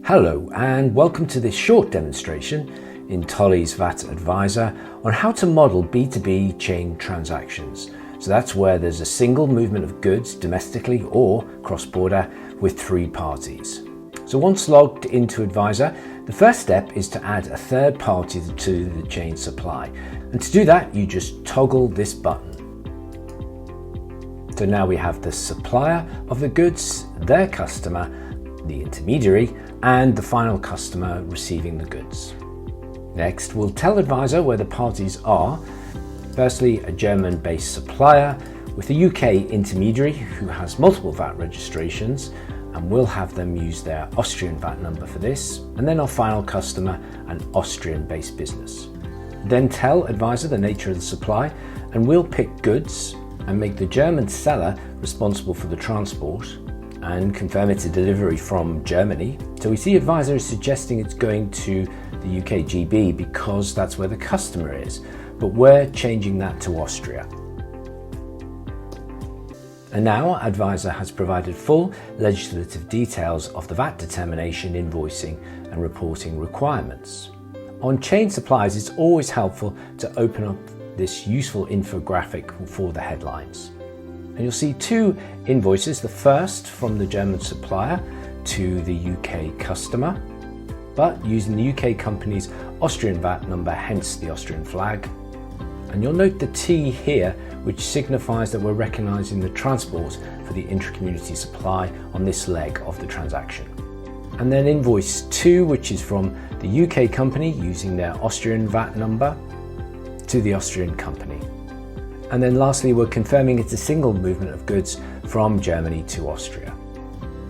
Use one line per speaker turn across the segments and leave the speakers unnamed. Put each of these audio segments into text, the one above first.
Hello and welcome to this short demonstration in Tolley's VAT Adviser on how to model B2B chain transactions. So that's where there's a single movement of goods domestically or cross-border with three parties. So once logged into Adviser, the first step is to add a third party to the chain supply. And to do that, you just toggle this button. So now we have the supplier of the goods, their customer, the intermediary, and the final customer receiving the goods. Next, we'll tell Adviser where the parties are. Firstly, a German-based supplier with a UK intermediary who has multiple VAT registrations, and we'll have them use their Austrian VAT number for this, and then our final customer, an Austrian-based business. Then tell Adviser the nature of the supply, and we'll pick goods and make the German seller responsible for the transport and confirm it's a delivery from Germany. So we see Adviser is suggesting it's going to the UK GB because that's where the customer is, but we're changing that to Austria. And now Adviser has provided full legislative details of the VAT determination, invoicing and reporting requirements. On chain supplies, it's always helpful to open up this useful infographic for the headlines. And you'll see two invoices, the first from the German supplier to the UK customer, but using the UK company's Austrian VAT number, hence the Austrian flag. And you'll note the T here, which signifies that we're recognising the transport for the intra-community supply on this leg of the transaction. And then invoice 2, which is from the UK company using their Austrian VAT number to the Austrian company. And then lastly, we're confirming it's a single movement of goods from Germany to Austria.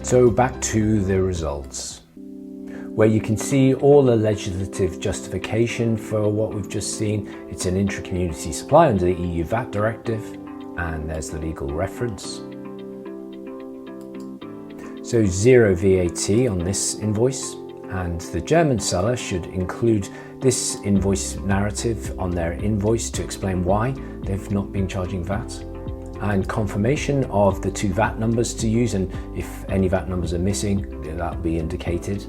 So back to the results, where you can see all the legislative justification for what we've just seen. It's an intra-community supply under the EU VAT directive, and there's the legal reference. So zero VAT on this invoice, and the German seller should include this invoice narrative on their invoice to explain why they've not been charging VAT, and confirmation of the two VAT numbers to use, and if any VAT numbers are missing, that'll be indicated.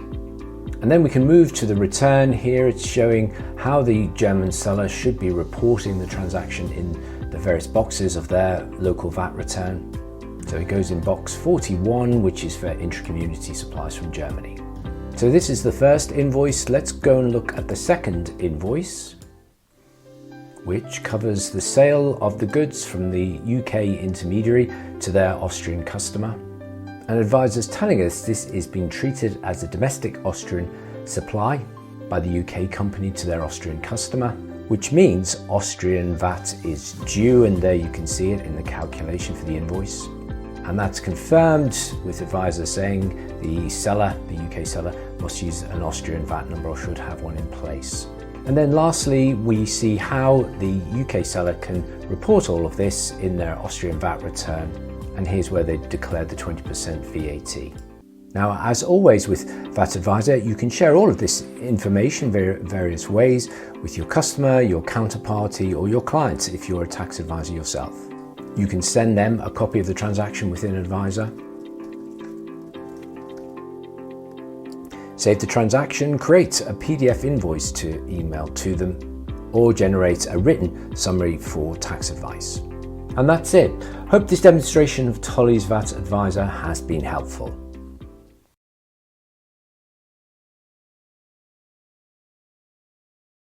And then we can move to the return. Here it's showing how the German seller should be reporting the transaction in the various boxes of their local VAT return. So it goes in box 41, which is for intra-community supplies from Germany. So this is the first invoice. Let's go and look at the second invoice, which covers the sale of the goods from the UK intermediary to their Austrian customer. And Adviser's telling us this is being treated as a domestic Austrian supply by the UK company to their Austrian customer, which means Austrian VAT is due, and there you can see it in the calculation for the invoice. And that's confirmed with Adviser saying the seller, the UK seller, must use an Austrian VAT number or should have one in place. And then lastly, we see how the UK seller can report all of this in their Austrian VAT return. And here's where they declared the 20% VAT. Now, as always with VAT Adviser, you can share all of this information various ways with your customer, your counterparty, or your clients if you're a tax advisor yourself. You can send them a copy of the transaction within Adviser, save the transaction, create a PDF invoice to email to them, or generate a written summary for tax advice. And that's it. Hope this demonstration of Tolley's VAT Adviser has been helpful.